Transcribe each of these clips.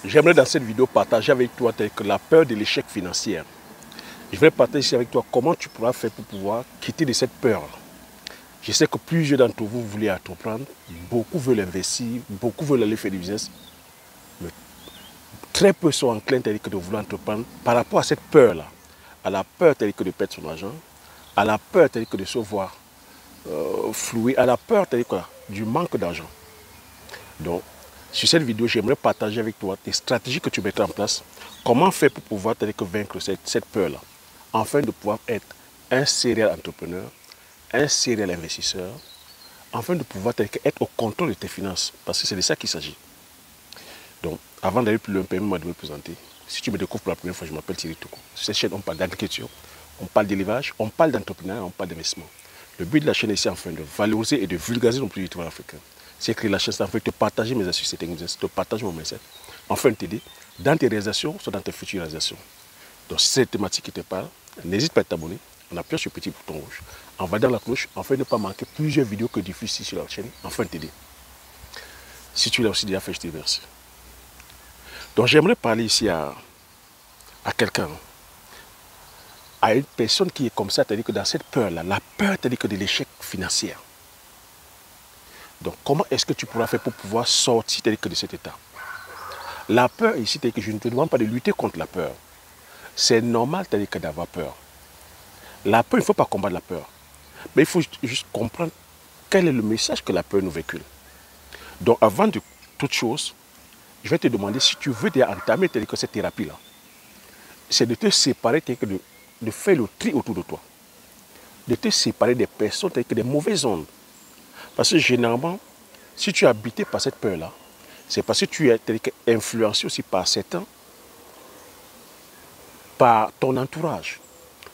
J'aimerais dans cette vidéo partager avec toi la peur de l'échec financier. Je vais partager avec toi comment tu pourras faire pour pouvoir quitter de cette peur. Je sais que plusieurs d'entre vous voulaient entreprendre, beaucoup veulent investir, beaucoup veulent aller faire du business, mais très peu sont enclins de vouloir entreprendre par rapport à cette peur-là, à la peur de perdre son argent, à la peur de se voir flouer, à la peur du manque d'argent. Donc, sur cette vidéo, j'aimerais partager avec toi des stratégies que tu mettras en place. Comment faire pour pouvoir vaincre cette peur-là, afin de pouvoir être un serial entrepreneur, un serial investisseur, afin de pouvoir être au contrôle de tes finances. Parce que c'est de ça qu'il s'agit. Donc, avant d'aller plus loin, permets-moi de me présenter. Si tu me découvres pour la première fois, je m'appelle Thierry Toko. Sur cette chaîne, on parle d'agriculture, on parle d'élevage, on parle d'entrepreneuriat, on parle d'investissement. Le but de la chaîne est ici, enfin, de valoriser et de vulgariser nos produits africains. C'est créer la chaîne, c'est en fait de partager mes astuces techniques, de partager mon mindset, enfin de t'aider dans tes réalisations, soit dans tes futures réalisations. Donc si c'est une thématique qui te parle, n'hésite pas à t'abonner en appuyant sur le petit bouton rouge, en validant la cloche, afin de ne pas manquer plusieurs vidéos que je diffuse ici sur la chaîne, afin de t'aider. Si tu l'as aussi déjà fait, je te remercie. Donc j'aimerais parler ici à quelqu'un, à une personne qui est comme ça, c'est-à-dire que dans cette peur-là, la peur, c'est-à-dire que de l'échec financier. Donc, comment est-ce que tu pourras faire pour pouvoir sortir de cet état? La peur ici, c'est que je ne te demande pas de lutter contre la peur. C'est normal d'avoir peur. La peur, il ne faut pas combattre la peur. Mais il faut juste comprendre quel est le message que la peur nous véhicule. Donc, avant de toute chose, je vais te demander si tu veux entamer cette thérapie-là. C'est de te séparer, de faire le tri autour de toi. De te séparer des personnes, des mauvaises ondes. Parce que généralement, si tu es habité par cette peur-là, c'est parce que tu es influencé aussi par certains, par ton entourage.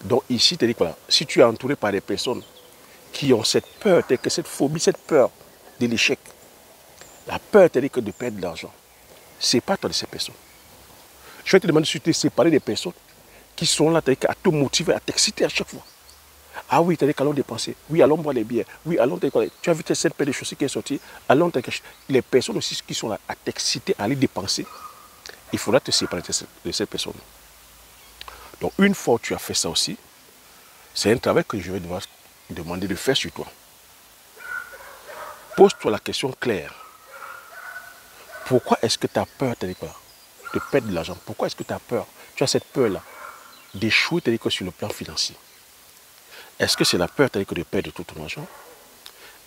Donc ici, voilà, si tu es entouré par des personnes qui ont cette peur, cette phobie, cette peur de l'échec, la peur de perdre de l'argent, sépare-toi de ces personnes. Je vais te demander si tu te séparer des personnes qui sont là à te motiver, à t'exciter à chaque fois. Ah oui, allons dépenser. Oui, allons boire les bières. Oui, allons tu as vu cette paire de chaussures qui est sortie. Allons les personnes aussi qui sont là à t'exciter à aller dépenser. Il faudra te séparer de cette personne. Donc, une fois que tu as fait ça aussi, c'est un travail que je vais devoir demander de faire sur toi. Pose-toi la question claire. Pourquoi est-ce que tu as peur de perdre de l'argent? Pourquoi est-ce que tu as peur? Tu as cette peur-là d'échouer sur le plan financier. Est-ce que c'est la peur de perdre tout ton argent?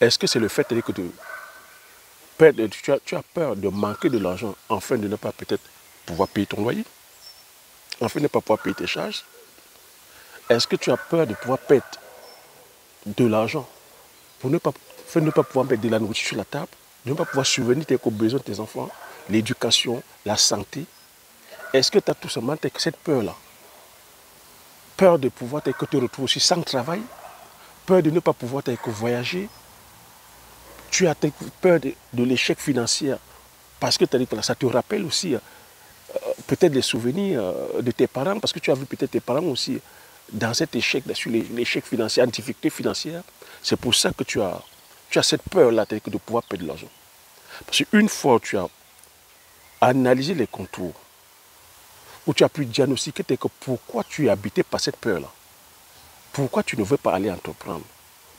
Est-ce que c'est le fait que tu as peur de manquer de l'argent afin de ne pas peut-être pouvoir payer ton loyer? Afin de ne pas pouvoir payer tes charges? Est-ce que tu as peur de pouvoir perdre de l'argent pour ne pas pouvoir mettre de la nourriture sur la table, de ne pas pouvoir subvenir aux besoins de tes enfants, l'éducation, la santé? Est-ce que tu as tout simplement cette peur-là? Peur de pouvoir te retrouver aussi sans travail, peur de ne pas pouvoir voyager. Tu as peur de l'échec financier parce que ça te rappelle aussi peut-être les souvenirs de tes parents, parce que tu as vu peut-être tes parents aussi dans cet échec, sur l'échec financier, en difficulté financière. C'est pour ça que tu as cette peur-là de pouvoir perdre de l'argent. Parce qu'une fois que tu as analysé les contours, où tu as pu diagnostiquer pourquoi tu es habité par cette peur-là, pourquoi tu ne veux pas aller entreprendre,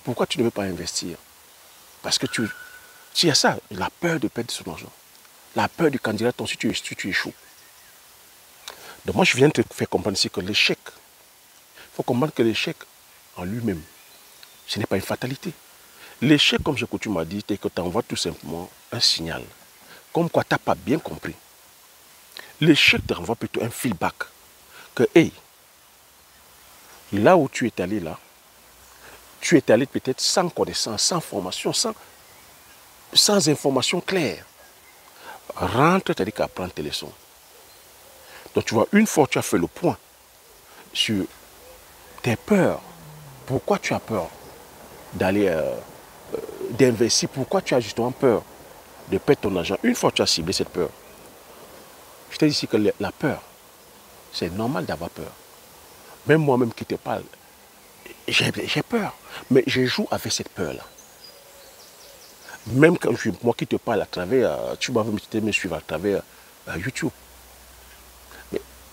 pourquoi tu ne veux pas investir. Parce que tu as ça, la peur de perdre son argent, la peur du candidat si tu échoues. Donc moi, je viens de te faire comprendre ici que l'échec, il faut comprendre que l'échec en lui-même, ce n'est pas une fatalité. L'échec, comme j'ai coutume à dire, c'est que tu envoies tout simplement un signal, comme quoi tu n'as pas bien compris. L'échec te renvoie plutôt un feedback, que hey, là où tu es allé là, tu es allé peut-être sans connaissance, sans formation, sans information claire. Rentre, c'est-à-dire qu'à apprendre tes leçons. Donc tu vois, une fois que tu as fait le point sur tes peurs, pourquoi tu as peur d'aller d'investir, pourquoi tu as justement peur de perdre ton argent, une fois que tu as ciblé cette peur, je te dis ici que la peur, c'est normal d'avoir peur. Même moi-même qui te parle, j'ai peur, mais je joue avec cette peur-là. Même quand moi qui te parle à travers, tu vas me suivre à travers YouTube.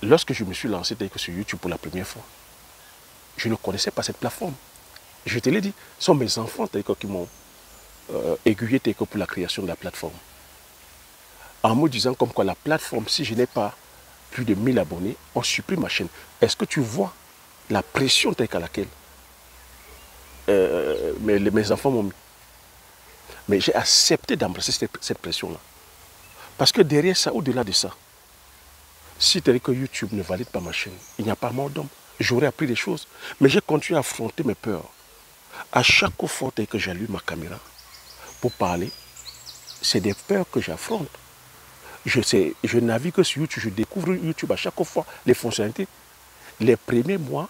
lorsque je me suis lancé sur YouTube pour la première fois, je ne connaissais pas cette plateforme. Je te l'ai dit, ce sont mes enfants qui m'ont aiguillé pour la création de la plateforme. En me disant comme quoi la plateforme, si je n'ai pas plus de 1000 abonnés, on supprime ma chaîne. Est-ce que tu vois la pression à laquelle mes enfants m'ont mis? Mais j'ai accepté d'embrasser cette pression-là. Parce que derrière ça, au-delà de ça, si tu dis que YouTube ne valide pas ma chaîne, il n'y a pas mort d'homme. J'aurais appris des choses. Mais j'ai continué à affronter mes peurs. À chaque fois que j'allume ma caméra pour parler, c'est des peurs que j'affronte. Je navigue sur YouTube, je découvre YouTube à chaque fois, les fonctionnalités. Les premiers mois,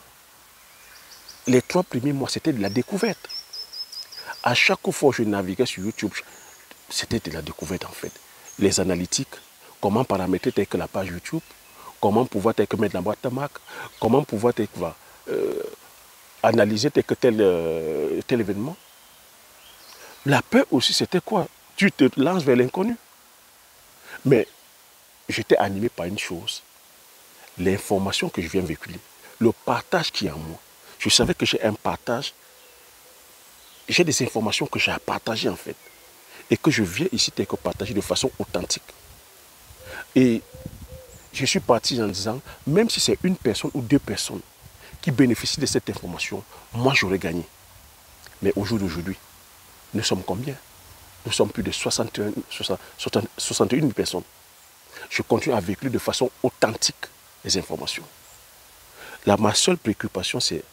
les 3 premiers mois, c'était de la découverte. À chaque fois que je naviguais sur YouTube, c'était de la découverte en fait. Les analytiques, comment paramétrer telle que la page YouTube, comment pouvoir mettre la boîte à marque, comment pouvoir analyser tel événement. La peur aussi, c'était quoi? Tu te lances vers l'inconnu. Mais j'étais animé par une chose, l'information que je viens véhiculer, le partage qui est en moi. Je savais que j'ai un partage, j'ai des informations que j'ai à partager en fait. Et que je viens ici partager de façon authentique. Et je suis parti en disant, même si c'est une personne ou 2 personnes qui bénéficient de cette information, moi j'aurais gagné. Mais au jour d'aujourd'hui, nous sommes combien? Nous sommes plus de 61 000 personnes. Je continue à véhiculer de façon authentique les informations. Là, ma seule préoccupation, c'est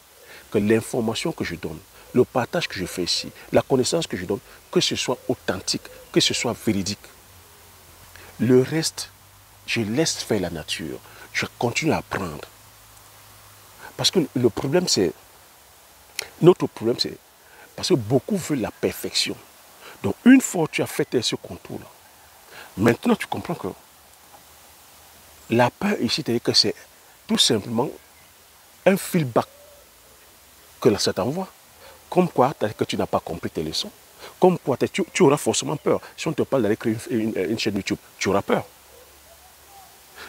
que l'information que je donne, le partage que je fais ici, la connaissance que je donne, que ce soit authentique, que ce soit véridique. Le reste, je laisse faire la nature. Je continue à apprendre. Parce que le problème, c'est... Notre problème, c'est... Parce que beaucoup veulent la perfection. Donc, une fois que tu as fait ce contour-là, maintenant, tu comprends que la peur ici, c'est-à-dire que c'est tout simplement un feedback que ça t'envoie. Comme quoi, que tu n'as pas compris tes leçons. Comme quoi, tu auras forcément peur. Si on te parle d'aller créer une chaîne YouTube, tu auras peur.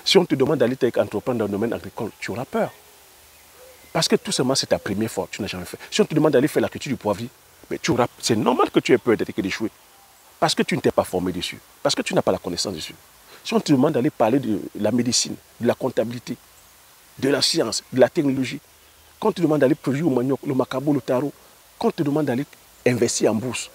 Si on te demande d'aller entreprendre dans le domaine agricole, tu auras peur. Parce que tout simplement, c'est ta première fois, tu n'as jamais fait. Si on te demande d'aller faire la culture du poivrier, c'est normal que tu aies peur d'échouer. Parce que tu ne t'es pas formé dessus. Parce que tu n'as pas la connaissance dessus. Si on te demande d'aller parler de la médecine, de la comptabilité, de la science, de la technologie, quand on te demande d'aller produire au manioc, le macabo, le tarot, quand on te demande d'aller investir en bourse,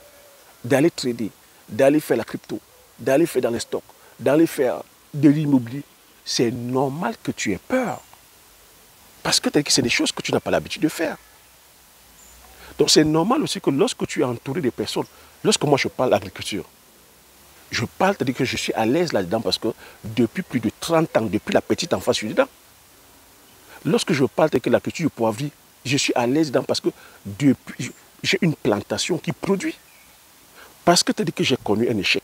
d'aller trader, d'aller faire la crypto, d'aller faire dans les stocks, d'aller faire de l'immobilier, c'est normal que tu aies peur. Parce que c'est des choses que tu n'as pas l'habitude de faire. Donc c'est normal aussi que lorsque tu es entouré de personnes, lorsque moi je parle d'agriculture, je parle, c'est-à-dire que je suis à l'aise là-dedans parce que depuis plus de 30 ans, depuis la petite enfance, je suis dedans. Lorsque je parle de la culture du poivrier, je suis à l'aise dedans parce que j'ai une plantation qui produit. Parce que c'est-à-dire que j'ai connu un échec.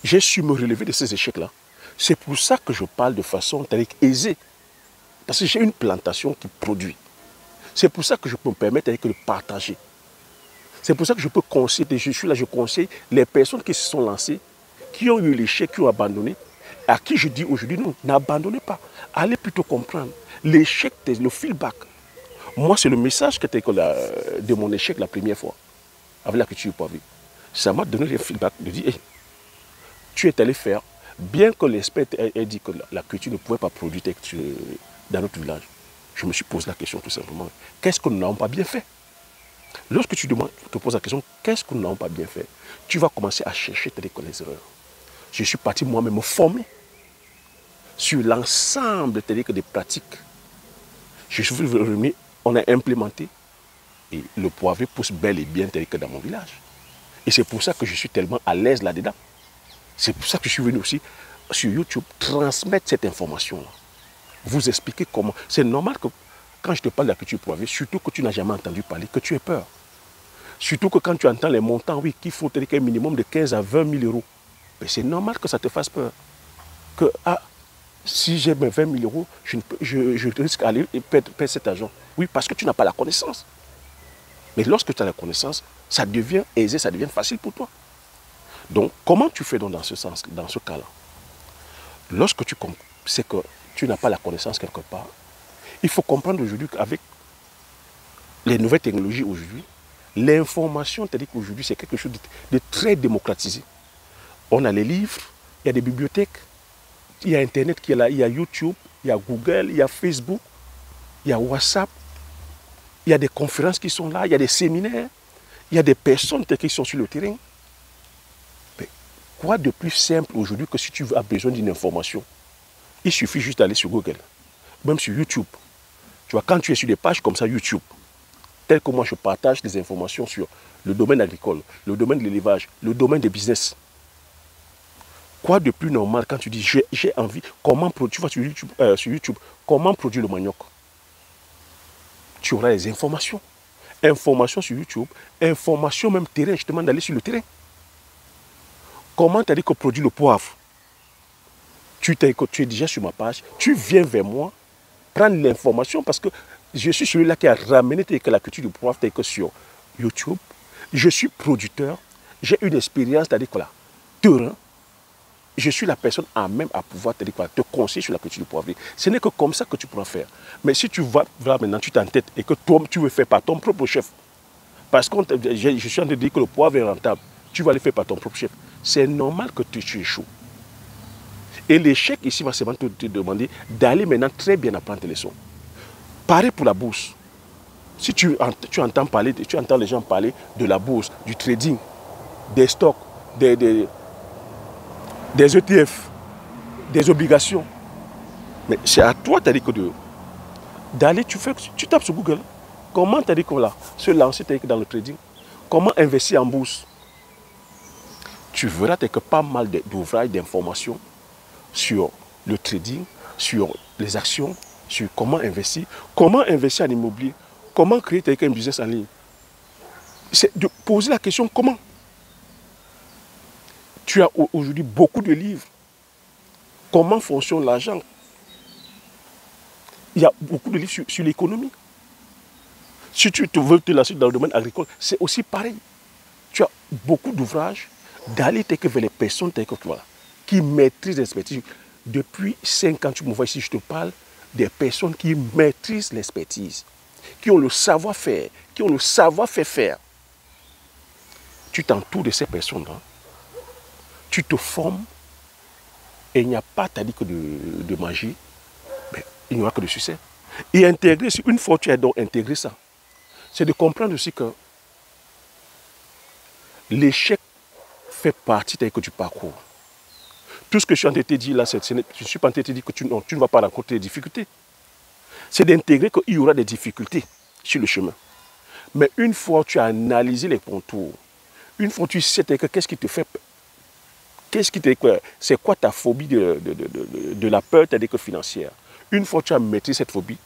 J'ai su me relever de ces échecs-là. C'est pour ça que je parle de façon aisée. Parce que j'ai une plantation qui produit. C'est pour ça que je peux me permettre de partager. C'est pour ça que je peux conseiller, je suis là, je conseille les personnes qui se sont lancées, qui ont eu l'échec, qui ont abandonné, à qui je dis aujourd'hui, non, n'abandonnez pas. Allez plutôt comprendre. L'échec, le feedback. Moi, c'est le message que de mon échec la première fois, avec la culture du poivrier. Ça m'a donné le feedback de dire, hey, tu es allé faire, bien que l'expert ait dit que la culture ne pouvait pas produire dans notre village. Je me suis posé la question tout simplement, qu'est-ce que nous n'avons pas bien fait? Lorsque tu te poses la question, qu'est-ce que nous n'avons pas bien fait? Tu vas commencer à chercher les erreurs. Je suis parti moi-même me former sur l'ensemble des pratiques. Je suis revenu, on a implémenté et le poivrier pousse bel et bien tel que dans mon village. Et c'est pour ça que je suis tellement à l'aise là-dedans. C'est pour ça que je suis venu aussi sur YouTube transmettre cette information-là. Vous expliquer comment. C'est normal que quand je te parle de la culture poivrier, surtout que tu n'as jamais entendu parler, que tu aies peur. Surtout que quand tu entends les montants, oui, qu'il faut un minimum de 15 à 20 000 euros. Mais c'est normal que ça te fasse peur. Que, si j'ai 20 000 euros, je risque d'aller perdre cet argent. Oui, parce que tu n'as pas la connaissance. Mais lorsque tu as la connaissance, ça devient aisé, ça devient facile pour toi. Donc, comment tu fais donc dans ce sens, dans ce cas-là? Lorsque tu tu n'as pas la connaissance quelque part. Il faut comprendre aujourd'hui qu'avec les nouvelles technologies aujourd'hui, l'information, c'est-à-dire qu'aujourd'hui, c'est quelque chose de très démocratisé. On a les livres, il y a des bibliothèques, il y a Internet qui est là, il y a YouTube, il y a Google, il y a Facebook, il y a WhatsApp, il y a des conférences qui sont là, il y a des séminaires, il y a des personnes qui sont sur le terrain. Mais quoi de plus simple aujourd'hui que si tu as besoin d'une information, il suffit juste d'aller sur Google, même sur YouTube. Tu vois, quand tu es sur des pages comme ça, YouTube, tel que moi je partage des informations sur le domaine agricole, le domaine de l'élevage, le domaine des business. Quoi de plus normal quand tu dis j'ai envie, comment produire, tu vois sur YouTube, comment produire le manioc? Tu auras les informations. Informations sur YouTube, informations même terrain, je te demande d'aller sur le terrain. Comment tu as dit qu'on produit le poivre? Tu es déjà sur ma page, tu viens vers moi, prendre l'information parce que je suis celui-là qui a ramené la culture du poivre sur YouTube. Je suis producteur, j'ai une expérience, c'est-à-dire que là, terrain. Je suis la personne à même à pouvoir te conseiller sur la culture du poivrier. Ce n'est que comme ça que tu pourras faire. Mais si tu vas maintenant, tu t'entêtes et que toi, tu veux faire par ton propre chef, parce que je suis en train de dire que le poivre est rentable, tu vas le faire par ton propre chef. C'est normal que tu échoues. Et l'échec ici va seulement te demander d'aller maintenant très bien apprendre tes leçons. Pareil pour la bourse. Si tu entends les gens parler de la bourse, du trading, des stocks, des ETF, des obligations. Mais c'est à toi, t'as dit que d'aller, tu tapes sur Google. Comment t'as dit qu'on là, se lancer dans le trading? Comment investir en bourse? Tu verras que pas mal d'ouvrages, d'informations sur le trading, sur les actions, sur comment investir en immobilier, comment créer un business en ligne. C'est de poser la question comment. Tu as aujourd'hui beaucoup de livres. Comment fonctionne l'argent? Il y a beaucoup de livres sur l'économie. Si tu veux te lancer dans le domaine agricole, c'est aussi pareil. Tu as beaucoup d'ouvrages d'aller vers les personnes qui maîtrisent l'expertise. Depuis 5 ans, tu me vois ici, je te parle des personnes qui maîtrisent l'expertise, qui ont le savoir-faire, qui ont le savoir-faire. Tu t'entoures de ces personnes-là. Tu te formes et il n'y a pas, t'as dit que de magie, mais il n'y aura que de succès. Et intégrer, une fois que tu as donc intégré ça, c'est de comprendre aussi que l'échec fait partie du parcours. Tout ce que je suis en train de te dire là, je ne suis pas en train de te dire que tu ne vas pas rencontrer des difficultés. C'est d'intégrer qu'il y aura des difficultés sur le chemin. Mais une fois que tu as analysé les contours, une fois que tu sais qu'est-ce qui te fait peur, c'est quoi ta phobie de la peur financière? Une fois que tu as maîtrisé cette phobie,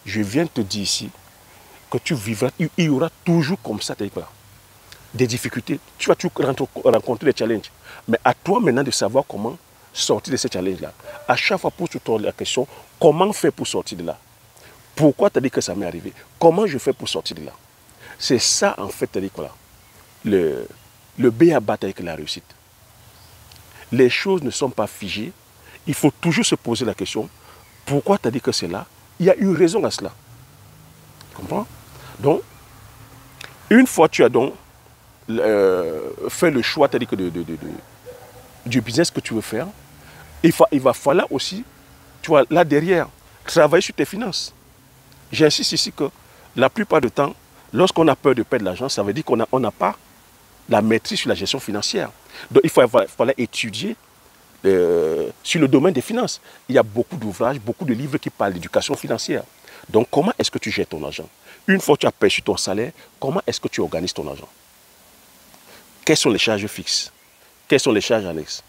je viens te dire ici que tu vivras, il y aura toujours comme ça des difficultés. Tu vas toujours rencontrer des challenges. Mais à toi maintenant de savoir comment sortir de ces challenges-là. À chaque fois, pose-toi la question, comment faire pour sortir de là? Pourquoi tu as dit que ça m'est arrivé? Comment je fais pour sortir de là? C'est ça, en fait, le b.a-ba avec la réussite. Les choses ne sont pas figées. Il faut toujours se poser la question, pourquoi tu as dit que c'est là? Il y a une raison à cela. Tu comprends? Donc, une fois que tu as donc fait le choix du business que tu veux faire, il va falloir aussi, tu vois, là derrière, travailler sur tes finances. J'insiste ici que la plupart du temps, lorsqu'on a peur de perdre l'argent, ça veut dire qu'on n'a pas la maîtrise sur la gestion financière. Donc il va falloir étudier sur le domaine des finances. Il y a beaucoup d'ouvrages, beaucoup de livres qui parlent d'éducation financière. Donc comment est-ce que tu gères ton argent? Une fois que tu as perçu ton salaire, comment est-ce que tu organises ton argent? Quelles sont les charges fixes? Quelles sont les charges annexes?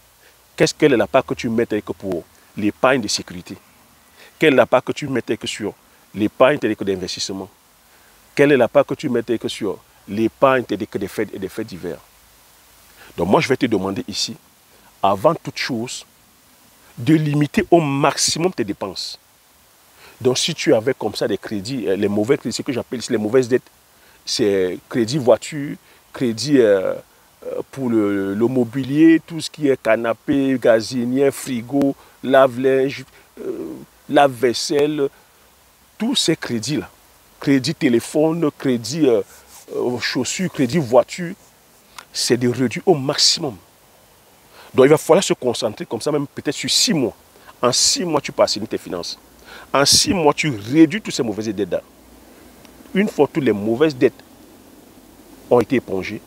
Quelle est la part que tu mets pour l'épargne de sécurité? Quelle est la part que tu mets sur l'épargne d'investissement? Quelle est la part que tu mets sur l'épargne des faits divers? Donc moi, je vais te demander ici, avant toute chose, de limiter au maximum tes dépenses. Donc si tu avais comme ça des crédits, les mauvais crédits, ce que j'appelle les mauvaises dettes, c'est crédit voiture, crédit pour le mobilier, tout ce qui est canapé, gazinière, frigo, lave-linge, la vaisselle, tous ces crédits-là, crédit téléphone, crédit chaussures, crédit voiture, c'est de réduire au maximum. Donc il va falloir se concentrer comme ça, même peut-être sur 6 mois. En 6 mois, tu peux assainir tes finances. En 6 mois, tu réduis toutes ces mauvaises dettes. Une fois que toutes les mauvaises dettes ont été épongées,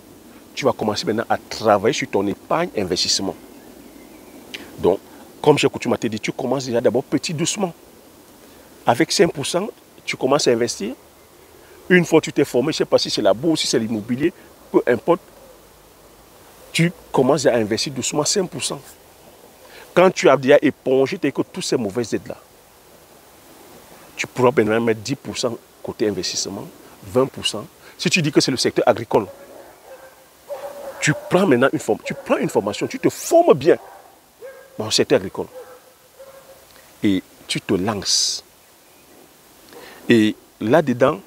tu vas commencer maintenant à travailler sur ton épargne investissement. Donc, comme j'ai coutume à te dire, tu commences déjà d'abord petit, doucement. Avec 5%, tu commences à investir. Une fois que tu t'es formé, je ne sais pas si c'est la bourse, si c'est l'immobilier, peu importe, tu commences à investir doucement 5%. Quand tu as déjà épongé tous ces mauvaises aides-là, tu pourras maintenant mettre 10% côté investissement, 20%. Si tu dis que c'est le secteur agricole, tu prends maintenant une formation, tu te formes bien dans le secteur agricole. Et tu te lances. Et là-dedans,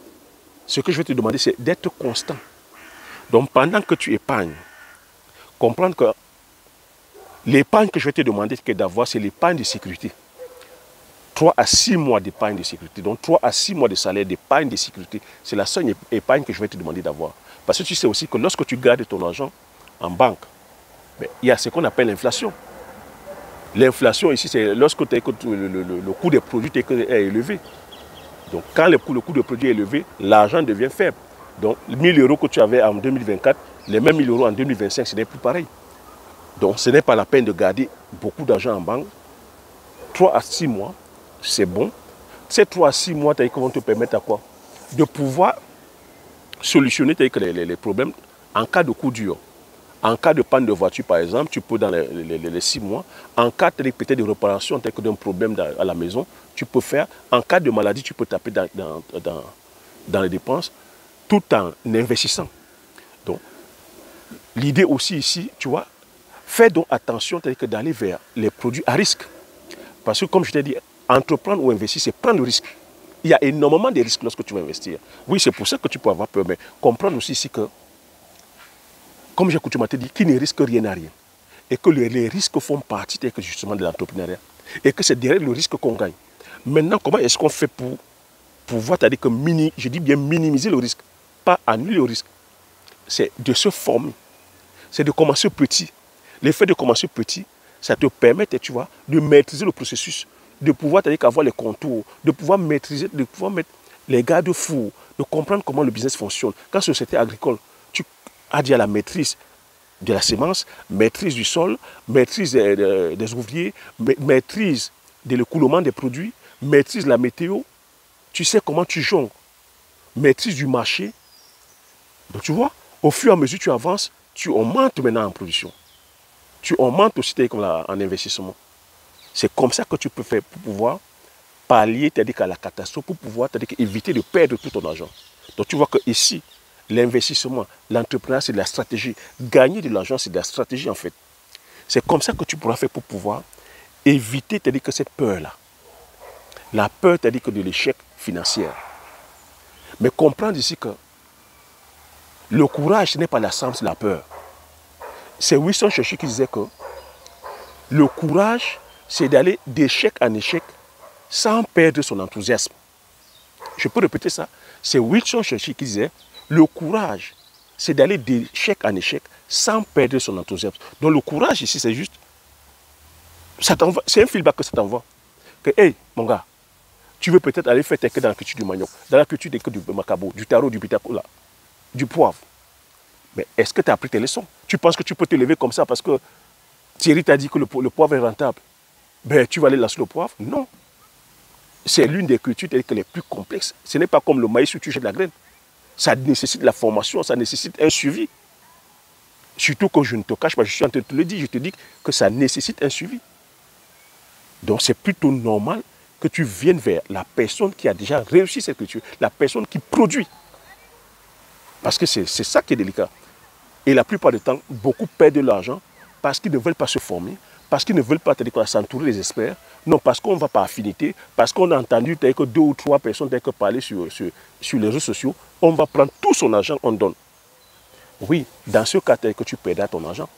ce que je vais te demander, c'est d'être constant. Donc pendant que tu épargnes, comprendre que l'épargne que je vais te demander d'avoir, c'est l'épargne de sécurité. 3 à 6 mois d'épargne de sécurité. Donc 3 à 6 mois de salaire d'épargne de sécurité, c'est la seule épargne que je vais te demander d'avoir. Parce que tu sais aussi que lorsque tu gardes ton argent en banque, il y a ce qu'on appelle l'inflation. L'inflation ici, c'est lorsque le coût des produits est élevé. Donc quand le coût des produits est élevé, l'argent devient faible. Donc 1000 euros que tu avais en 2024, les mêmes 1000 euros en 2025, ce n'est plus pareil. Donc ce n'est pas la peine de garder beaucoup d'argent en banque. 3 à 6 mois, c'est bon. Ces 3 à 6 mois, vont te permettre à quoi? De pouvoir solutionner les problèmes en cas de coup dur. En cas de panne de voiture, par exemple, tu peux dans les 6 mois. En cas peut-être de réparation, tel que d'un problème à la maison, tu peux faire. En cas de maladie, tu peux taper dans les dépenses tout en investissant. Donc, l'idée aussi ici, tu vois, fais donc attention d'aller vers les produits à risque. Parce que comme je t'ai dit, entreprendre ou investir, c'est prendre le risque. Il y a énormément de risques lorsque tu vas investir. Oui, c'est pour ça que tu peux avoir peur, mais comprendre aussi ici que, comme j'ai coutume à te dire, qui ne risque rien à rien. Et que les risques font partie justement de l'entrepreneuriat. Et que c'est derrière le risque qu'on gagne. Maintenant, comment est-ce qu'on fait pour pouvoir, c'est-à-dire que je dis bien minimiser le risque, pas annuler le risque. C'est de se former. C'est de commencer petit. Le fait de commencer petit, ça te permet, tu vois, de maîtriser le processus, de pouvoir, c'est-à-dire avoir les contours, de pouvoir maîtriser, de pouvoir mettre les garde-fous, de comprendre comment le business fonctionne. Quand c'est société agricole, tu as déjà la maîtrise de la semence, maîtrise du sol, maîtrise des ouvriers, maîtrise de l'écoulement des produits, maîtrise de la météo, tu sais comment tu jongles, maîtrise du marché. Donc tu vois, au fur et à mesure que tu avances, tu augmentes maintenant en production. Tu augmentes aussi en investissement. C'est comme ça que tu peux faire pour pouvoir pallier à la catastrophe, pour pouvoir éviter de perdre tout ton argent. Donc tu vois que ici, l'investissement, l'entrepreneuriat, c'est de la stratégie. Gagner de l'argent, c'est de la stratégie en fait. C'est comme ça que tu pourras faire pour pouvoir éviter que cette peur-là. La peur, que de l'échec financier. Mais comprendre ici que le courage, ce n'est pas la sens de la peur. C'est Winston Churchill qui disait que le courage, c'est d'aller d'échec en échec sans perdre son enthousiasme. Je peux répéter ça. C'est Winston Churchill qui disait le courage, c'est d'aller d'échec en échec sans perdre son enthousiasme. Donc le courage ici, c'est juste, c'est un feedback que ça t'envoie. Que, hey, mon gars, tu veux peut-être aller faire tes dans la culture du manioc, dans la culture du macabo, du taro, du bitacola, du poivre. Mais est-ce que tu as appris tes leçons? Tu penses que tu peux te lever comme ça parce que Thierry t'a dit que le poivre est rentable? Ben, tu vas aller lancer le poivre? Non. C'est l'une des cultures les plus complexes. Ce n'est pas comme le maïs où tu jettes la graine. Ça nécessite la formation, ça nécessite un suivi. Surtout que je ne te cache pas, je suis en train de te le dire, je te dis que ça nécessite un suivi. Donc c'est plutôt normal que tu viennes vers la personne qui a déjà réussi cette culture, la personne qui produit. Parce que c'est ça qui est délicat. Et la plupart du temps, beaucoup perdent de l'argent parce qu'ils ne veulent pas se former, parce qu'ils ne veulent pas s'entourer des experts. Non, parce qu'on ne va pas affinité, parce qu'on a entendu que 2 ou 3 personnes parler sur les réseaux sociaux, on va prendre tout son argent, on donne. Oui, dans ce cas, que tu perdras ton argent.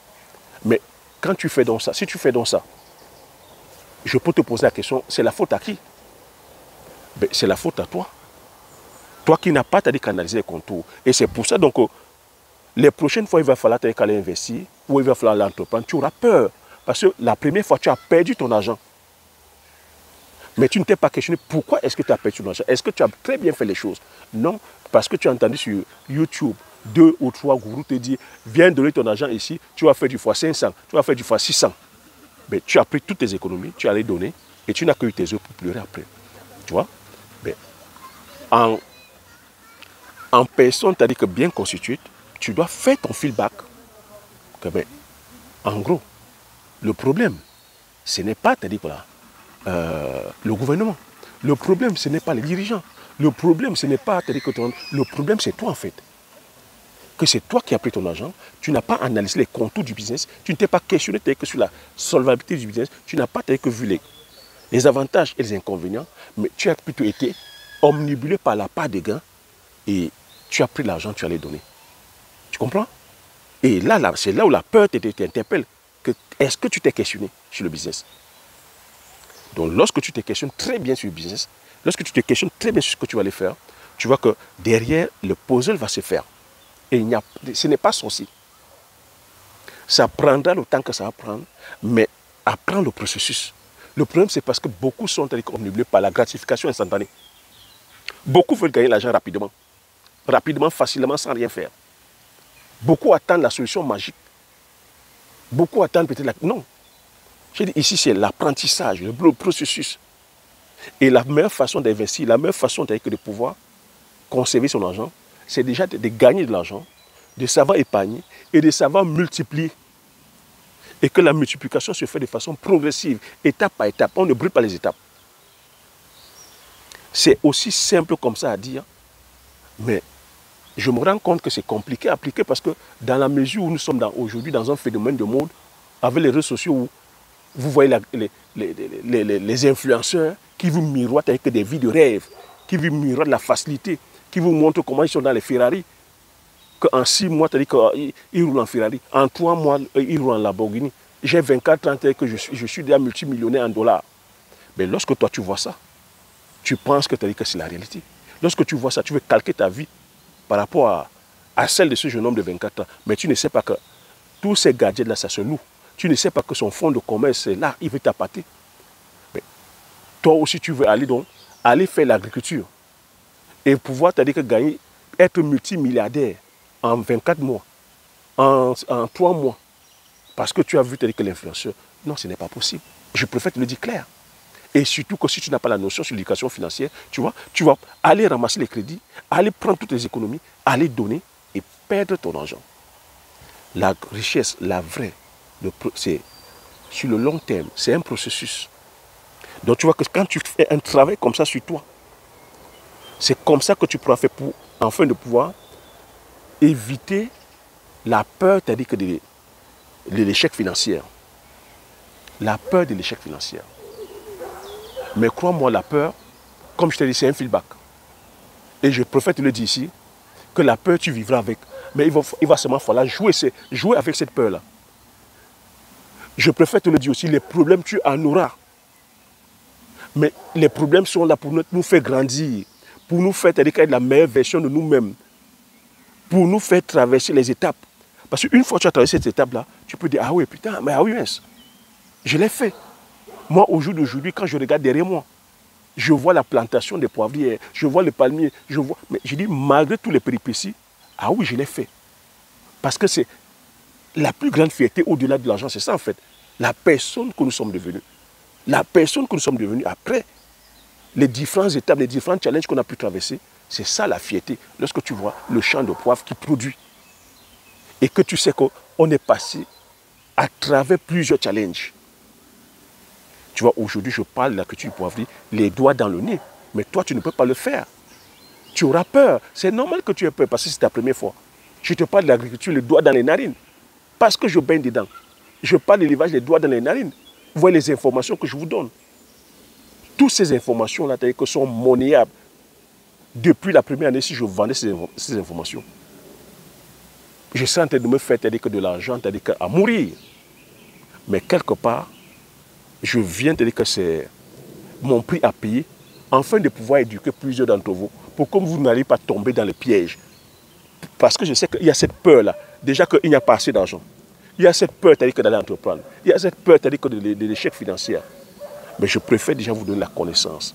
Mais quand tu fais donc ça, si tu fais donc ça, je peux te poser la question, c'est la faute à qui? ben, c'est la faute à toi. Toi qui n'as pas canalisé les contours. Et c'est pour ça donc les prochaines fois, il va falloir aller investir ou il va falloir l'entreprendre. Tu auras peur. Parce que la première fois, tu as perdu ton argent. Mais tu ne t'es pas questionné pourquoi est-ce que tu as perdu ton argent. Est-ce que tu as très bien fait les choses? Non, parce que tu as entendu sur YouTube 2 ou 3 gourous te dire viens donner ton argent ici, tu vas faire du fois 500, tu vas faire du fois 600. Mais tu as pris toutes tes économies, tu as les donner et tu n'as que eu tes yeux pour pleurer après. Tu vois? Mais en personne, tu as dit que bien constitué, tu dois faire ton feedback. Que, ben, en gros, le problème, ce n'est pas, voilà, le gouvernement. Le problème, ce n'est pas les dirigeants. Le problème, ce n'est pas, le problème, c'est toi en fait. Que c'est toi qui as pris ton argent, tu n'as pas analysé les contours du business, tu ne t'es pas questionné que sur la solvabilité du business, tu n'as pas que vu les avantages et les inconvénients, mais tu as plutôt été omnibulé par la part des gains et tu as pris l'argent, tu as les donné. Tu comprends? Et là c'est là où la peur t'interpelle. Est-ce que tu t'es questionné sur le business? Donc lorsque tu te questionnes très bien sur le business, lorsque tu te questionnes très bien sur ce que tu vas aller faire, tu vois que derrière, le puzzle va se faire. Et ce n'est pas sorcier. Ça prendra le temps que ça va prendre, mais apprends le processus. Le problème, c'est parce que beaucoup sont omnibulés par la gratification instantanée. Beaucoup veulent gagner l'argent rapidement. Rapidement, facilement, sans rien faire. Beaucoup attendent la solution magique. Beaucoup attendent peut-être la... Non. Je dis ici, c'est l'apprentissage, le processus. Et la meilleure façon d'investir, la meilleure façon de pouvoir conserver son argent, c'est déjà de gagner de l'argent, de savoir épargner et de savoir multiplier. Et que la multiplication se fait de façon progressive, étape par étape. On ne brûle pas les étapes. C'est aussi simple comme ça à dire, mais je me rends compte que c'est compliqué à appliquer parce que dans la mesure où nous sommes aujourd'hui dans un phénomène de mode, avec les réseaux sociaux où vous voyez les influenceurs qui vous miroitent avec des vies de rêve, qui vous miroitent la facilité, qui vous montrent comment ils sont dans les Ferrari, qu'en 6 mois, tu as dit qu'ils roulent en Ferrari, en 3 mois, ils roulent en Lamborghini. J'ai 24 ans, que je suis déjà multimillionnaire en dollars. Mais lorsque toi tu vois ça, tu penses que c'est la réalité. Lorsque tu vois ça, tu veux calquer ta vie par rapport à celle de ce jeune homme de 24 ans. Mais tu ne sais pas que tous ces gadgets-là, ça se loue. Tu ne sais pas que son fonds de commerce est là, il veut t'appâter. Mais toi aussi, tu veux aller faire l'agriculture et pouvoir gagner, être multimilliardaire en 24 mois, en 3 mois, parce que tu as vu que l'influenceur. Non, ce n'est pas possible. Je préfère te le dire clair. Et surtout que si tu n'as pas la notion sur l'éducation financière, tu vas aller ramasser les crédits, aller prendre toutes les économies, aller donner et perdre ton argent. La richesse, la vraie, c'est sur le long terme, c'est un processus. Donc tu vois que quand tu fais un travail comme ça sur toi, c'est comme ça que tu pourras faire pour, afin de pouvoir éviter la peur, c'est-à-dire que de l'échec financier. La peur de l'échec financier. Mais crois-moi, la peur, comme je t'ai dit, c'est un feedback. Et je préfère te le dire ici, que la peur, tu vivras avec. Mais il va seulement falloir jouer avec cette peur-là. Je préfère te le dire aussi, les problèmes, tu en auras. Mais les problèmes sont là pour nous faire grandir, pour nous faire être la meilleure version de nous-mêmes, pour nous faire traverser les étapes. Parce qu'une fois que tu as traversé cette étape-là, tu peux dire, ah oui, putain, mais ah oui, je l'ai fait. Moi, au jour d'aujourd'hui, quand je regarde derrière moi, je vois la plantation des poivrières, je vois le palmier, mais je dis, malgré tous les péripéties, ah oui, je l'ai fait. Parce que c'est la plus grande fierté au-delà de l'argent, c'est ça en fait. La personne que nous sommes devenus. La personne que nous sommes devenus après les différentes étapes, les différents challenges qu'on a pu traverser, c'est ça la fierté. Lorsque tu vois le champ de poivre qui produit et que tu sais qu'on est passé à travers plusieurs challenges. Tu vois, aujourd'hui, je parle de la culture du poivrier, les doigts dans le nez. Mais toi, tu ne peux pas le faire. Tu auras peur. C'est normal que tu aies peur parce que c'est ta première fois. Je te parle de l'agriculture, les doigts dans les narines. Parce que je baigne dedans. Je parle de l'élevage, les doigts dans les narines. Vous voyez les informations que je vous donne. Toutes ces informations-là, que sont monnayables. Depuis la première année, si je vendais ces informations, je serais en train de me faire que de l'argent, à mourir. Mais quelque part, je viens te dire que c'est mon prix à payer afin de pouvoir éduquer plusieurs d'entre vous, pour que vous n'allez pas tomber dans le piège. Parce que je sais qu'il y a cette peur-là, déjà qu'il n'y a pas assez d'argent. Il y a cette peur, c'est-à-dire que d'aller entreprendre. Il y a cette peur, c'est-à-dire que de l'échec financier. Mais je préfère déjà vous donner la connaissance.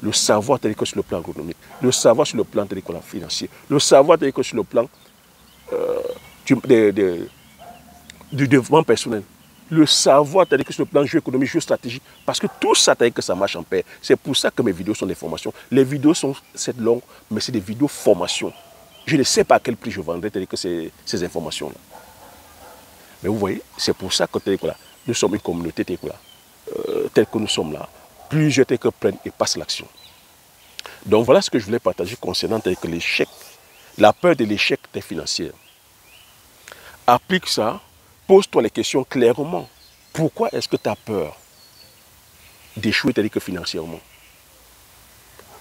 Le savoir, c'est-à-dire que sur le plan agronomique. Le savoir sur le plan, c'est-à-dire que financier. Le savoir, c'est-à-dire que sur le plan du développement personnel. Le savoir, c'est-à-dire que sur le plan géoéconomique, géostratégie, parce que tout ça, c'est-à-dire que ça marche en paix. C'est pour ça que mes vidéos sont des formations. Les vidéos sont cette longues, mais c'est des vidéos formation. Je ne sais pas à quel prix je vendrai, c'est-à-dire que ces informations-là. Mais vous voyez, c'est pour ça que, voilà, nous sommes une communauté telle que nous sommes là. Plusieurs que prennent et passent l'action. Donc voilà ce que je voulais partager concernant l'échec, la peur de l'échec des financières. Applique ça. Pose-toi les questions clairement. Pourquoi est-ce que tu as peur d'échouer, c'est-à-dire que financièrement?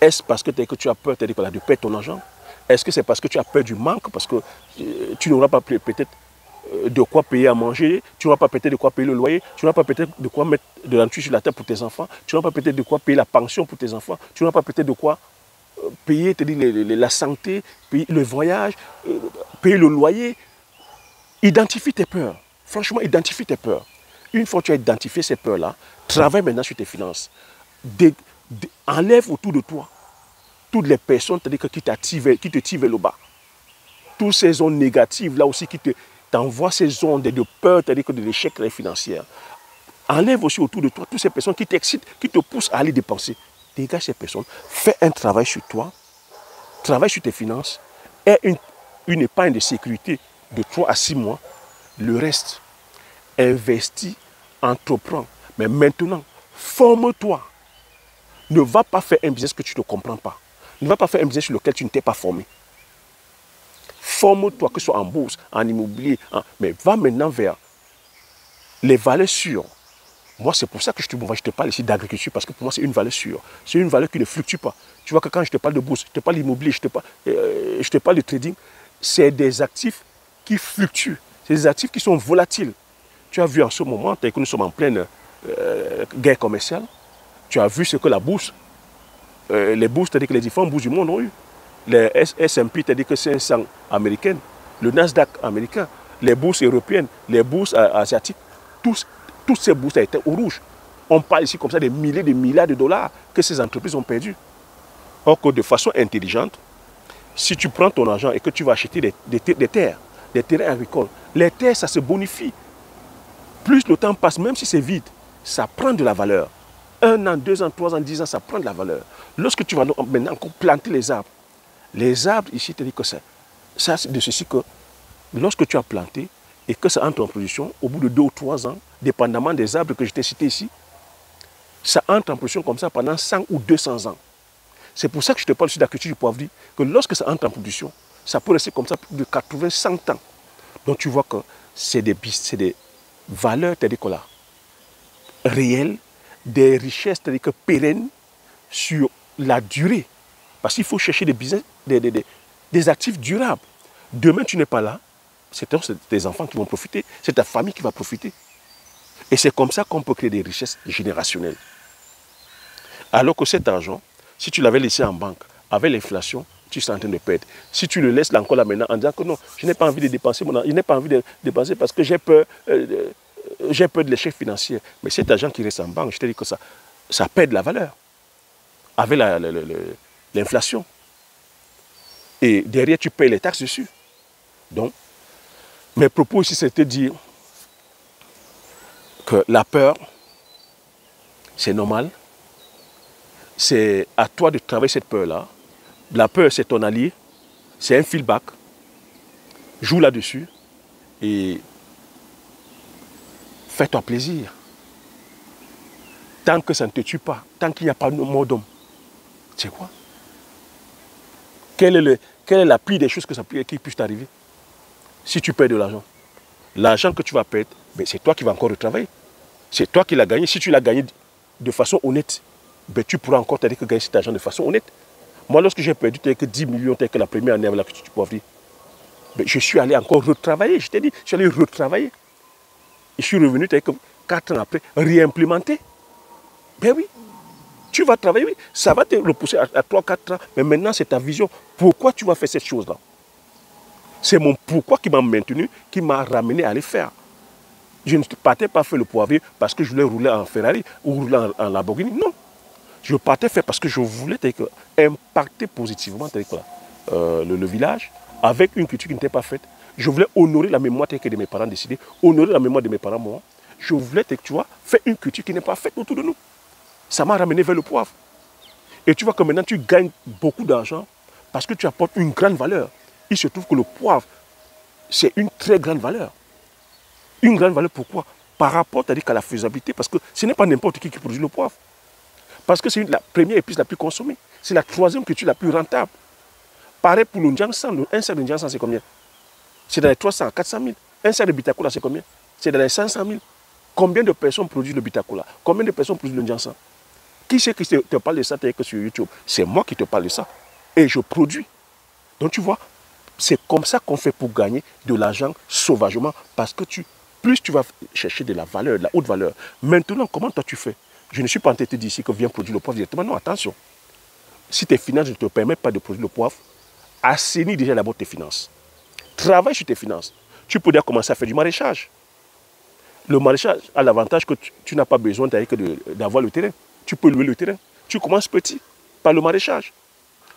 Est-ce parce que tu as peur, c'est-à-dire de perdre ton argent? Est-ce que c'est parce que tu as peur du manque, parce que tu n'auras pas peut-être de quoi payer à manger, tu n'auras pas peut-être de quoi payer le loyer, tu n'auras pas peut-être de quoi mettre de la nourriture sur la table pour tes enfants, tu n'auras pas peut-être de quoi payer la pension pour tes enfants, tu n'auras pas peut-être de quoi payer la santé, payer le voyage, payer le loyer. Identifie tes peurs. Franchement, identifie tes peurs. Une fois que tu as identifié ces peurs-là, travaille maintenant sur tes finances. Enlève autour de toi toutes les personnes qui te tirent vers le bas. Toutes ces zones négatives là aussi qui t'envoient ces zones de peur, c'est-à-dire que de l'échec financier. Enlève aussi autour de toi toutes ces personnes qui t'excitent, qui te poussent à aller dépenser. Dégage ces personnes. Fais un travail sur toi. Travaille sur tes finances. Aie une épargne de sécurité de 3 à 6 mois. Le reste, investis, entreprends. Mais maintenant, forme-toi. Ne va pas faire un business que tu ne comprends pas. Ne va pas faire un business sur lequel tu ne t'es pas formé. Forme-toi, que ce soit en bourse, en immobilier. Mais va maintenant vers les valeurs sûres. Moi, c'est pour ça que je te parle ici d'agriculture, parce que pour moi, c'est une valeur sûre. C'est une valeur qui ne fluctue pas. Tu vois que quand je te parle de bourse, je te parle d'immobilier, je te parle de trading, c'est des actifs qui fluctuent. C'est des actifs qui sont volatiles. Tu as vu en ce moment, que nous sommes en pleine guerre commerciale, tu as vu ce que la bourse, les bourses, c'est-à-dire que les différentes bourses du monde ont eu. Les S&P, c'est-à-dire que 500 américaines, le Nasdaq américain, les bourses européennes, les bourses asiatiques, toutes ces bourses étaient au rouge. On parle ici comme ça des milliers de milliards de dollars que ces entreprises ont perdus. Or que de façon intelligente, si tu prends ton argent et que tu vas acheter des terres, des terrains agricoles, les terres, ça se bonifie. Plus le temps passe, même si c'est vide, ça prend de la valeur. 1 an, 2 ans, 3 ans, 10 ans, ça prend de la valeur. Lorsque tu vas maintenant encore planter les arbres ici, tu dis que ça c'est de ceci que lorsque tu as planté et que ça entre en production, au bout de 2 ou 3 ans, dépendamment des arbres que je t'ai cités ici, ça entre en production comme ça pendant 100 ou 200 ans. C'est pour ça que je te parle aussi d'agriculture du poivrier, que lorsque ça entre en production, ça peut rester comme ça de 80, 100 ans. Donc tu vois que c'est des valeurs, c'est-à-dire que là, réelles, des richesses, c'est-à-dire que pérennes sur la durée. Parce qu'il faut chercher des business, des actifs durables. Demain, tu n'es pas là, c'est tes enfants qui vont profiter, c'est ta famille qui va profiter. Et c'est comme ça qu'on peut créer des richesses générationnelles. Alors que cet argent, si tu l'avais laissé en banque, avec l'inflation, tu es en train de perdre. Si tu le laisses là encore là maintenant en disant que non, je n'ai pas envie de dépenser mon argent, je n'ai pas envie de dépenser parce que j'ai peur de l'échec financier. Mais cet argent qui reste en banque, je te dis que ça perd de la valeur avec l'inflation. Et derrière, tu payes les taxes dessus. Donc, mes propos ici, c'est de dire que la peur, c'est normal. C'est à toi de travailler cette peur-là. La peur, c'est ton allié. C'est un feedback. Joue là-dessus. Et fais-toi plaisir. Tant que ça ne te tue pas, tant qu'il n'y a pas de mort d'homme. Tu sais quoi? Quelle est la pire des choses qui puisse t'arriver? Si tu perds de l'argent. L'argent que tu vas perdre, ben c'est toi qui vas encore retravailler. C'est toi qui l'as gagné. Si tu l'as gagné de façon honnête, ben tu pourras encore gagner cet argent de façon honnête. Moi, lorsque j'ai perdu que 10 millions, que la première année avec la petite poivrier, ben je suis allé encore retravailler. Je t'ai dit, je suis allé retravailler. Et je suis revenu 4 ans après, réimplémenter. Ben oui. Tu vas travailler, oui, ça va te repousser à 3-4 ans, mais maintenant c'est ta vision. Pourquoi tu vas faire cette chose-là? C'est mon pourquoi qui m'a maintenu, qui m'a ramené à les faire. Je ne partais pas faire le poivrier parce que je voulais rouler en Ferrari ou rouler en Lamborghini. Non. Je partais faire parce que je voulais impacter positivement le village avec une culture qui n'était pas faite. Je voulais honorer la mémoire telle que de mes parents décidaient, honorer la mémoire de mes parents, moi. Je voulais, tu vois, faire une culture qui n'est pas faite autour de nous. Ça m'a ramené vers le poivre. Et tu vois que maintenant tu gagnes beaucoup d'argent parce que tu apportes une grande valeur. Il se trouve que le poivre, c'est une très grande valeur. Une grande valeur pourquoi? Par rapport à la faisabilité, parce que ce n'est pas n'importe qui produit le poivre. Parce que c'est la première épice la plus consommée. C'est la troisième culture la plus rentable. Pareil pour le Ndjansan, un sac de Ndjansan c'est combien? C'est dans les 300, 400 000. Un sac de Bitakola c'est combien? C'est dans les 500 000. Combien de personnes produisent le Bitakola? Combien de personnes produisent le Ndjansan? Qui c'est qui te parle de ça sur YouTube? C'est moi qui te parle de ça. Et je produis. Donc tu vois, c'est comme ça qu'on fait pour gagner de l'argent sauvagement. Parce que plus tu vas chercher de la valeur, de la haute valeur. Maintenant, comment toi tu fais? Je ne suis pas en train de te dire ici que viens produire le poivre directement. Non, attention. Si tes finances ne te permettent pas de produire le poivre, assainis déjà d'abord tes finances. Travaille sur tes finances. Tu peux déjà commencer à faire du maraîchage. Le maraîchage a l'avantage que tu n'as pas besoin d'avoir le terrain. Tu peux louer le terrain. Tu commences petit par le maraîchage.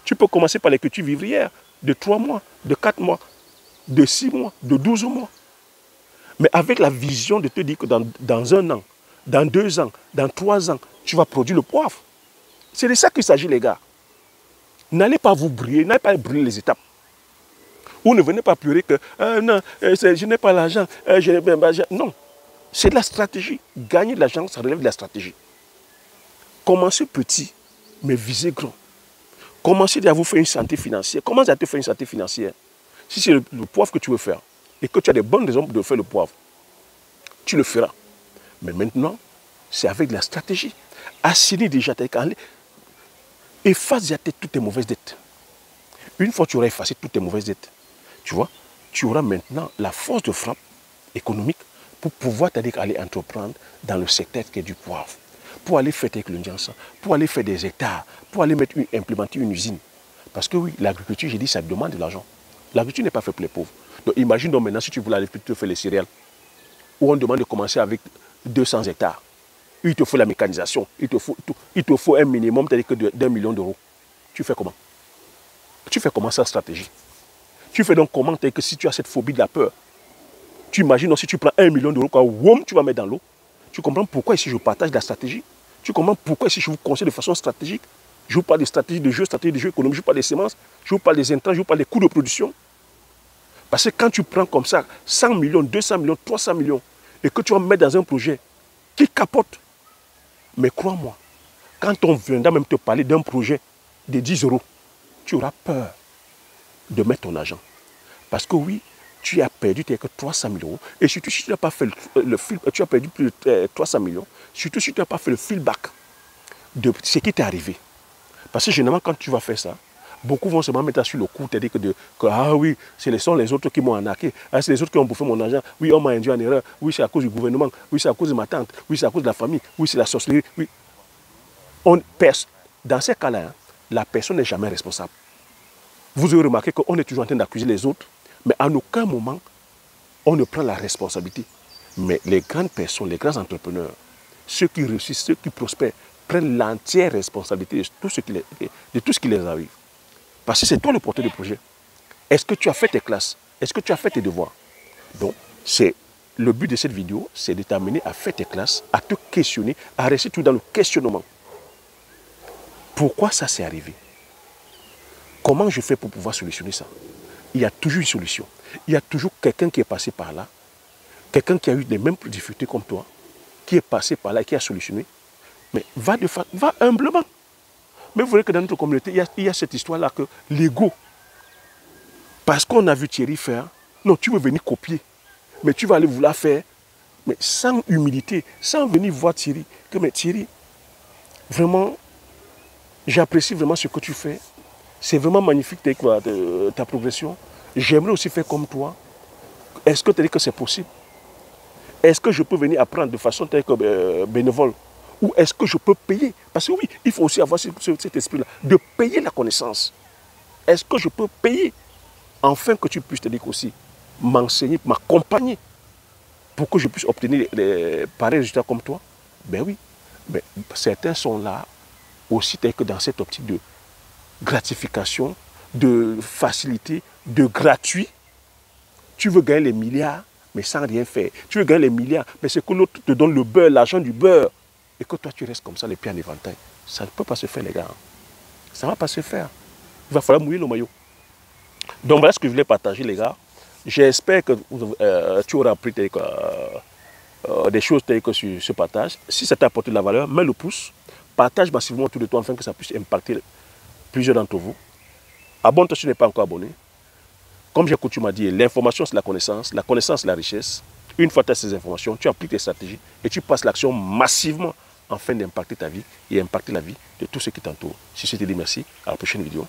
Tu peux commencer par les cultures vivrières de 3 mois, de 4 mois, de 6 mois, de 12 mois. Mais avec la vision de te dire que dans 1 an, dans 2 ans, dans 3 ans, tu vas produire le poivre. C'est de ça qu'il s'agit, les gars. N'allez pas vous brûler, n'allez pas brûler les étapes. Ou ne venez pas pleurer que non, je n'ai pas l'argent, non. C'est de la stratégie. Gagner de l'argent, ça relève de la stratégie. Commencez petit, mais visez grand. Commencez à vous faire une santé financière. Commencez à te faire une santé financière. Si c'est le poivre que tu veux faire, et que tu as des bonnes raisons de faire le poivre, tu le feras. Mais maintenant, c'est avec de la stratégie. Assainis déjà tes canaux. Efface déjà toutes tes mauvaises dettes. Une fois que tu auras effacé toutes tes mauvaises dettes, tu vois, tu auras maintenant la force de frappe économique pour pouvoir aller entreprendre dans le secteur qui est du poivre. Pour aller faire avec le Ndjansan, pour aller faire des hectares, pour aller implémenter une usine. Parce que oui, l'agriculture, j'ai dit, ça demande de l'argent. L'agriculture n'est pas faite pour les pauvres. Donc imagine donc maintenant si tu voulais aller plutôt faire les céréales, où on demande de commencer avec 200 hectares. Il te faut la mécanisation, il te faut un minimum d'1 million d'euros. Tu fais comment? Tu fais comment sa stratégie? Tu fais donc comment que si tu as cette phobie de la peur, tu imagines donc si tu prends 1 million d'euros, tu vas mettre dans l'eau. Tu comprends pourquoi ici je partage la stratégie? Tu comprends pourquoi ici je vous conseille de façon stratégique? Je vous parle de stratégie de jeu économique, je vous parle des semences, je vous parle des intrants, je vous parle des coûts de production. Parce que quand tu prends comme ça 100 millions, 200 millions, 300 millions, et que tu vas mettre dans un projet qui capote, mais crois-moi, quand on viendra même te parler d'un projet de 10 euros, tu auras peur de mettre ton argent. Parce que oui, tu as perdu que 300 000 euros. Et surtout si tu n'as pas fait le fil, tu as perdu plus de 300 millions. Surtout si tu n'as pas fait le feedback de ce qui t'est arrivé. Parce que généralement, quand tu vas faire ça, beaucoup vont se mettre sur le coup, c'est-à-dire que ah oui, ce sont les autres qui m'ont arnaqué, ah, c'est les autres qui ont bouffé mon argent, oui, on m'a induit en erreur, oui, c'est à cause du gouvernement, oui, c'est à cause de ma tante, oui, c'est à cause de la famille, oui, c'est la sorcellerie, oui. Dans ces cas-là, hein, la personne n'est jamais responsable. Vous aurez remarqué qu'on est toujours en train d'accuser les autres, mais à aucun moment, on ne prend la responsabilité. Mais les grandes personnes, les grands entrepreneurs, ceux qui réussissent, ceux qui prospèrent, prennent l'entière responsabilité de tout ce qui les arrive. Parce que c'est toi le porteur de projet. Est-ce que tu as fait tes classes? Est-ce que tu as fait tes devoirs? Donc, le but de cette vidéo, c'est de t'amener à faire tes classes, à te questionner, à rester tout dans le questionnement. Pourquoi ça s'est arrivé? Comment je fais pour pouvoir solutionner ça? Il y a toujours une solution. Il y a toujours quelqu'un qui est passé par là, quelqu'un qui a eu les mêmes difficultés comme toi, qui est passé par là et qui a solutionné. Mais va humblement. Mais vous voyez que dans notre communauté, il y a cette histoire-là que l'ego, parce qu'on a vu Thierry faire, non, tu veux venir copier, mais tu vas aller vouloir faire, mais sans humilité, sans venir voir Thierry, que mais Thierry, vraiment, j'apprécie vraiment ce que tu fais. C'est vraiment magnifique ta progression. J'aimerais aussi faire comme toi. Est-ce que tu dis que c'est possible? Est-ce que je peux venir apprendre de façon bénévole? Ou est-ce que je peux payer? Parce que oui, il faut aussi avoir cet esprit-là, de payer la connaissance. Est-ce que je peux payer? Afin que tu puisses te dire aussi, m'enseigner, m'accompagner, pour que je puisse obtenir pareils résultats comme toi? Ben oui. Mais certains sont là aussi que dans cette optique de gratification, de facilité, de gratuit. Tu veux gagner les milliards, mais sans rien faire. Tu veux gagner les milliards, mais c'est que l'autre te donne le beurre, l'argent du beurre. Et que toi, tu restes comme ça, les pieds en éventail. Ça ne peut pas se faire, les gars. Ça ne va pas se faire. Il va falloir mouiller le maillot. Donc voilà ce que je voulais partager, les gars. J'espère que tu auras appris des choses telles que sur ce partage. Si ça t'a apporté de la valeur, mets le pouce. Partage massivement autour de toi afin que ça puisse impacter plusieurs d'entre vous. Abonne-toi si tu n'es pas encore abonné. Comme j'ai coutume à dire, l'information c'est la connaissance c'est la richesse. Une fois que tu as ces informations, tu appliques tes stratégies et tu passes l'action massivement afin d'impacter ta vie et impacter la vie de tous ceux qui t'entourent. Si je te dis merci, à la prochaine vidéo.